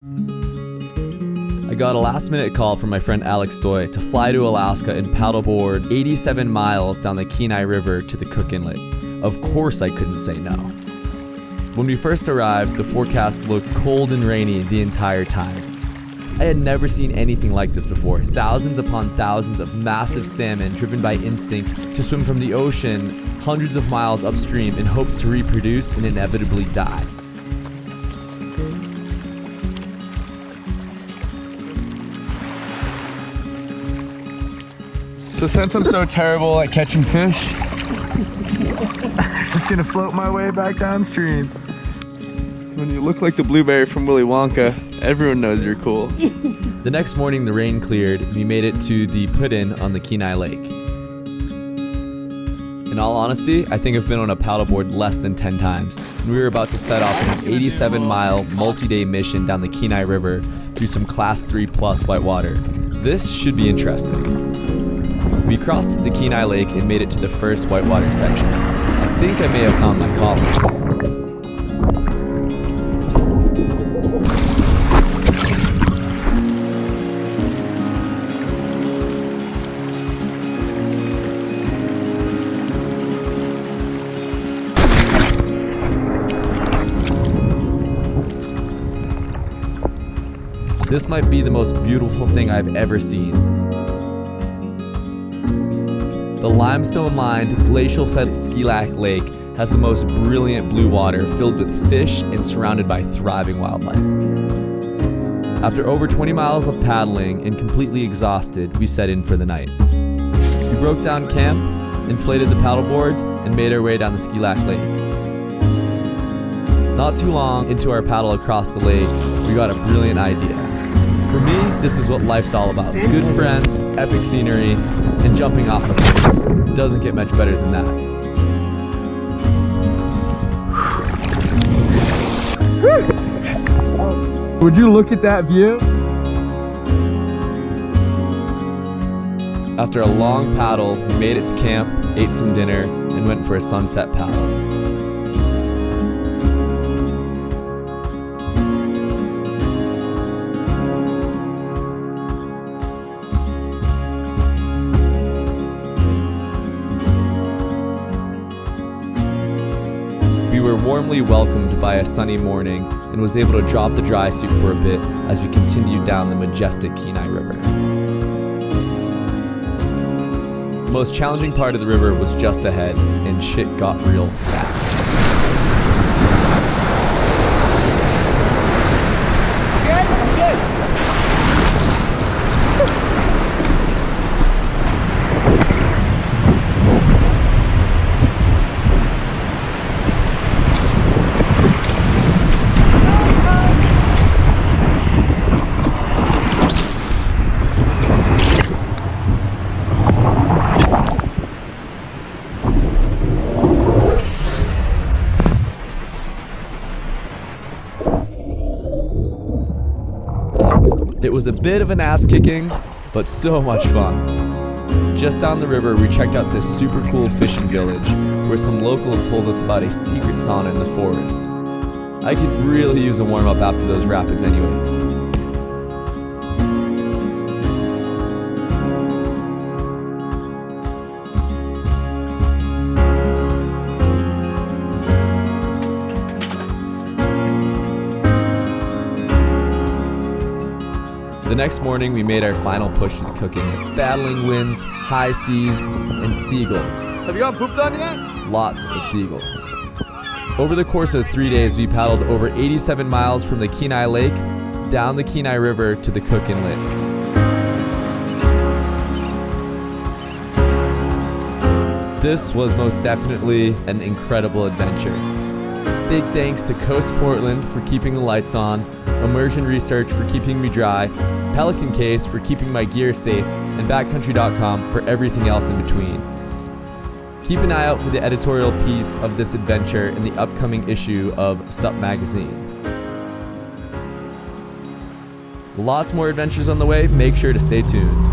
I got a last-minute call from my friend Alex Doy to fly to Alaska and paddleboard 87 miles down the Kenai River to the Cook Inlet. Of course I couldn't say no. When we first arrived, the forecast looked cold and rainy the entire time. I had never seen anything like this before. Thousands upon thousands of massive salmon driven by instinct to swim from the ocean hundreds of miles upstream in hopes to reproduce and inevitably die. So since I'm so terrible at catching fish, I'm just gonna float my way back downstream. When you look like the blueberry from Willy Wonka, everyone knows you're cool. The next morning the rain cleared and we made it to the put-in on the Kenai Lake. In all honesty, I think I've been on a paddleboard less than 10 times, and we were about to set off on an 87-mile, multi-day mission down the Kenai River through some Class 3+ whitewater. This should be interesting. We crossed the Kenai Lake and made it to the first whitewater section. I think I may have found my calling. This might be the most beautiful thing I've ever seen. The limestone-lined, glacial-fed Ski-Lac Lake has the most brilliant blue water filled with fish and surrounded by thriving wildlife. After over 20 miles of paddling and completely exhausted, we set in for the night. We broke down camp, inflated the paddleboards, and made our way down the Ski-Lac Lake. Not too long into our paddle across the lake, we got a brilliant idea. For me, this is what life's all about. Good friends, epic scenery, and jumping off of things. Doesn't get much better than that. Would you look at that view? After a long paddle, we made it to camp, ate some dinner, and went for a sunset paddle. We were warmly welcomed by a sunny morning and was able to drop the dry suit for a bit as we continued down the majestic Kenai River. The most challenging part of the river was just ahead, and shit got real fast. It was a bit of an ass-kicking, but so much fun. Just down the river, we checked out this super cool fishing village, where some locals told us about a secret sauna in the forest. I could really use a warm-up after those rapids anyways. The next morning, we made our final push to the Cook Inlet, battling winds, high seas, and seagulls. Have you gotten pooped on yet? Lots of seagulls. Over the course of 3 days, we paddled over 87 miles from the Kenai Lake, down the Kenai River to the Cook Inlet. This was most definitely an incredible adventure. Big thanks to Coast Portland for keeping the lights on, Immersion Research for keeping me dry, Pelican Case for keeping my gear safe, and Backcountry.com for everything else in between. Keep an eye out for the editorial piece of this adventure in the upcoming issue of SUP magazine. Lots more adventures on the way, make sure to stay tuned.